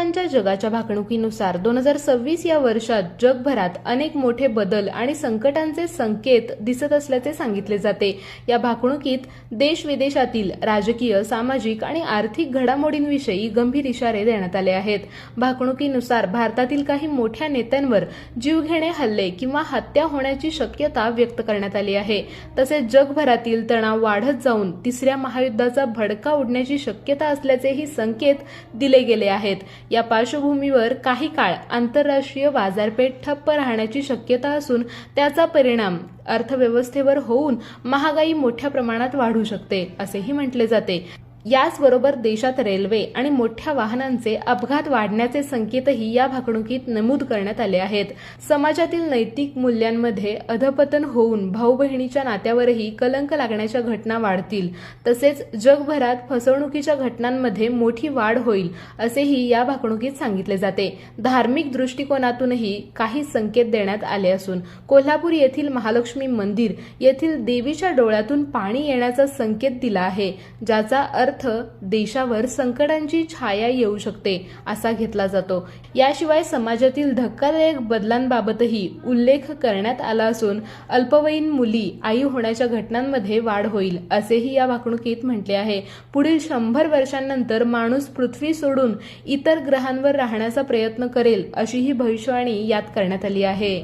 माध्यमांच्या जगाच्या भाकणुकीनुसार 2026 या वर्षात जगभरात अनेक मोठे बदल आणि संकटांचे संकेत दिसत असल्याचे सांगितले जाते। या भाकणुकीत देश विदेशातील राजकीय, सामाजिक आणि आर्थिक घडामोडींविषयी गंभीर इशारे देण्यात आले आहेत। भाकणुकीनुसार भारतातील काही मोठ्या नेत्यांवर जीवघेणे हल्ले किंवा हत्या होण्याची शक्यता व्यक्त करण्यात आली आहे। तसेच जगभरातील तणाव वाढत जाऊन तिसऱ्या महायुद्धाचा भडका उडण्याची शक्यता असल्याचेही संकेत दिले गेले आहेत। या पार्श्वभूमीवर काही काळ आंतरराष्ट्रीय बाजारपेठ ठप्प राहण्याची शक्यता असून त्याचा परिणाम अर्थव्यवस्थेवर होऊन महागाई मोठ्या प्रमाणात वाढू शकते असेही म्हटले जाते। याचबरोबर देशात रेल्वे आणि मोठ्या वाहनांचे अपघात वाढण्याचे संकेतही या भाकणुकीत नमूद करण्यात आले आहेत। समाजातील नैतिक मूल्यांमध्ये अधपतन होऊन भाऊ बहिणीच्या नात्यावरही कलंक लागण्याच्या घटना वाढतील। तसेच जगभरात फसवणुकीच्या घटनांमध्ये मोठी वाढ होईल असेही या भाकणुकीत सांगितले जाते। धार्मिक दृष्टिकोनातूनही काही संकेत देण्यात आले असून कोल्हापूर येथील महालक्ष्मी मंदिर येथील देवीच्या डोळ्यातून पाणी येण्याचा संकेत दिला आहे, ज्याचा अर्थ देशावर संकटांची छाया येऊ शकते असा घेतला जातो। याशिवाय समाजातील धक्कादायक बदलांबाबतही उल्लेख करण्यात आला असून अल्पवयीन मुली आई होण्याच्या घटनांमध्ये वाढ होईल असेही या भाकणुकीत म्हटले आहे। पुढील 100 वर्षांनंतर माणूस पृथ्वी सोडून इतर ग्रहांवर राहण्याचा प्रयत्न करेल अशी ही भविष्यवाणी यात करण्यात आली आहे।